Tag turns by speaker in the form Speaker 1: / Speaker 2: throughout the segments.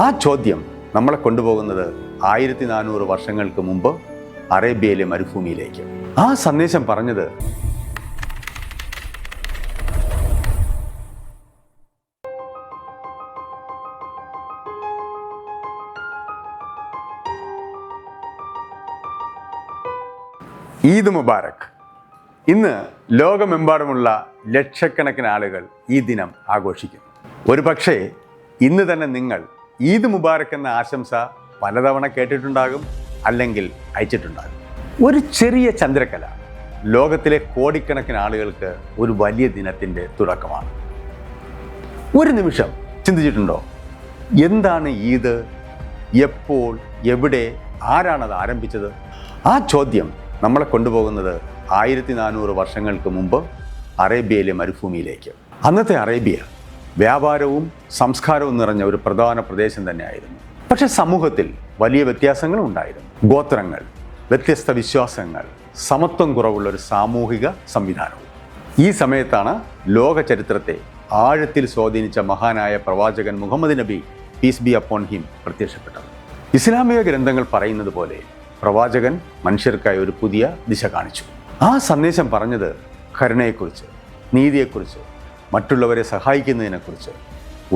Speaker 1: ആ ചോദ്യം നമ്മളെ കൊണ്ടുപോകുന്നത് 1400 വർഷങ്ങൾക്ക് മുമ്പ് അറേബ്യയിലെ മരുഭൂമിയിലേക്ക്. ആ സന്ദേശം പറഞ്ഞത് ഈദ് മുബാറക്. ഇന്ന് ലോകമെമ്പാടുമുള്ള ലക്ഷക്കണക്കിന് ആളുകൾ ഈ ദിനം ആഘോഷിക്കുന്നു. ഒരുപക്ഷേ ഇന്ന് തന്നെ നിങ്ങൾ ഈദ് മുബാറക് എന്ന ആശംസ പലതവണ കേട്ടിട്ടുണ്ടാകും, അല്ലെങ്കിൽ അയച്ചിട്ടുണ്ടാകും. ഒരു ചെറിയ ചന്ദ്രക്കല ലോകത്തിലെ കോടിക്കണക്കിന് ആളുകൾക്ക് ഒരു വലിയ ദിനത്തിൻ്റെ തുടക്കമാണ്. ഒരു നിമിഷം ചിന്തിച്ചിട്ടുണ്ടോ, എന്താണ് ഈദ്, എപ്പോൾ, എവിടെ, ആരാണത് ആരംഭിച്ചത്? ആ ചോദ്യം നമ്മളെ കൊണ്ടുപോകുന്നത് 1400 വർഷങ്ങൾക്ക് മുമ്പ് അറേബ്യയിലെ മരുഭൂമിയിലേക്ക്. അന്നത്തെ അറേബ്യ വ്യാപാരവും സംസ്കാരവും നിറഞ്ഞ ഒരു പ്രധാന പ്രദേശം തന്നെയായിരുന്നു. പക്ഷെ സമൂഹത്തിൽ വലിയ വ്യത്യാസങ്ങളും ഉണ്ടായിരുന്നു. ഗോത്രങ്ങൾ, വ്യത്യസ്ത വിശ്വാസങ്ങൾ, സമത്വം കുറവുള്ള ഒരു സാമൂഹിക സംവിധാനവും. ഈ സമയത്താണ് ലോക ചരിത്രത്തെ ആഴത്തിൽ സ്വാധീനിച്ച മഹാനായ പ്രവാചകൻ മുഹമ്മദ് നബി പീസ് ബി അപ്പോൺ ഹിം പ്രത്യക്ഷപ്പെട്ടത്. ഇസ്ലാമിക ഗ്രന്ഥങ്ങൾ പറയുന്നത് പോലെ പ്രവാചകൻ മനുഷ്യർക്കായി ഒരു പുതിയ ദിശ കാണിച്ചു. ആ സന്ദേശം പറഞ്ഞത് കരുണയെക്കുറിച്ച്, നീതിയെക്കുറിച്ച്, മറ്റുള്ളവരെ സഹായിക്കുന്നതിനെക്കുറിച്ച്,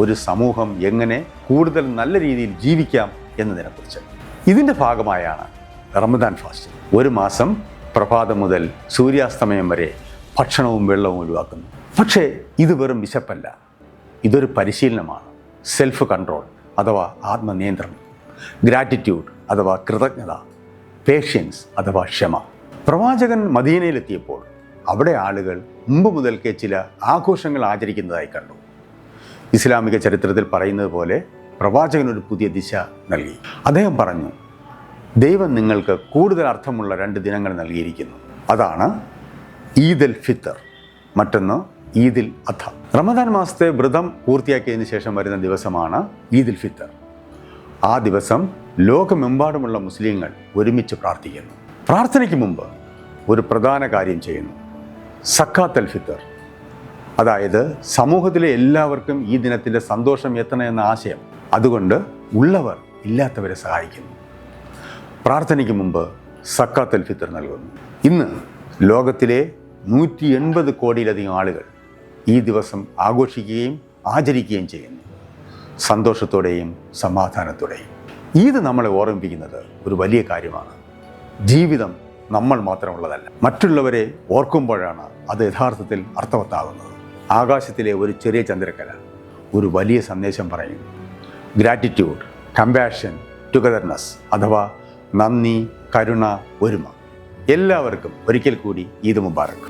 Speaker 1: ഒരു സമൂഹം എങ്ങനെ കൂടുതൽ നല്ല രീതിയിൽ ജീവിക്കാം എന്നതിനെക്കുറിച്ച്. ഇതിൻ്റെ ഭാഗമായാണ് റമദാൻ ഫാസ്റ്റ്. ഒരു മാസം പ്രഭാതം മുതൽ സൂര്യാസ്തമയം വരെ ഭക്ഷണവും വെള്ളവും ഒഴിവാക്കുന്നു. പക്ഷേ ഇത് വെറും വിശപ്പല്ല, ഇതൊരു പരിശീലനമാണ്. സെൽഫ് കൺട്രോൾ അഥവാ ആത്മനിയന്ത്രണം, ഗ്രാറ്റിറ്റ്യൂഡ് അഥവാ കൃതജ്ഞത, പേഷ്യൻസ് അഥവാ ക്ഷമ. പ്രവാചകൻ മദീനയിലെത്തിയപ്പോൾ അവിടെ ആളുകൾ മുമ്പ് മുതൽക്കേ ചില ആഘോഷങ്ങൾ ആചരിക്കുന്നതായി കണ്ടു. ഇസ്ലാമിക ചരിത്രത്തിൽ പറയുന്നത് പോലെ പ്രവാചകൻ ഒരു പുതിയ ദിശ നൽകി. അദ്ദേഹം പറഞ്ഞു, ദൈവം നിങ്ങൾക്ക് കൂടുതൽ അർത്ഥമുള്ള 2 ദിനങ്ങൾ നൽകിയിരിക്കുന്നു. അതാണ് ഈദ് അൽ ഫിത്തർ, മറ്റൊന്ന് ഈദ് അൽ അധ. റമദാൻ മാസത്തെ വ്രതം പൂർത്തിയാക്കിയതിന് ശേഷം വരുന്ന ദിവസമാണ് ഈദ് അൽ ഫിത്തർ. ആ ദിവസം ലോകമെമ്പാടുമുള്ള മുസ്ലിങ്ങൾ ഒരുമിച്ച് പ്രാർത്ഥിക്കുന്നു. പ്രാർത്ഥനയ്ക്ക് മുമ്പ് ഒരു പ്രധാന കാര്യം ചെയ്യുന്നു, സക്കാത്ത് അൽ ഫിത്തർ. അതായത് സമൂഹത്തിലെ എല്ലാവർക്കും ഈ ദിനത്തിൻ്റെ സന്തോഷം എത്തണമെന്ന ആശയം. അതുകൊണ്ട് ഉള്ളവർ ഇല്ലാത്തവരെ സഹായിക്കുന്നു. പ്രാർത്ഥനയ്ക്ക് മുമ്പ് സക്കാത്ത് അൽ ഫിത്തർ നൽകുന്നു. ഇന്ന് ലോകത്തിലെ 180 കോടിയിലധികം ആളുകൾ ഈ ദിവസം ആഘോഷിക്കുകയും ആചരിക്കുകയും ചെയ്യുന്നു, സന്തോഷത്തോടെയും സമാധാനത്തോടെയും. ഈദ് നമ്മളെ ഓർമ്മിപ്പിക്കുന്നത് ഒരു വലിയ കാര്യമാണ്. ജീവിതം നമ്മൾ മാത്രമുള്ളതല്ല, മറ്റുള്ളവരെ ഓർക്കുമ്പോഴാണ് അത് യഥാർത്ഥത്തിൽ അർത്ഥവത്താകുന്നത്. ആകാശത്തിലെ ഒരു ചെറിയ ചന്ദ്രക്കല ഒരു വലിയ സന്ദേശം പറയുന്നു. ഗ്രാറ്റിറ്റ്യൂഡ്, കമ്പാഷൻ, ടുഗദർനെസ് അഥവാ നന്ദി, കരുണ, ഒരുമ. എല്ലാവർക്കും ഒരിക്കൽ കൂടി ഈദ് മുബാറക്.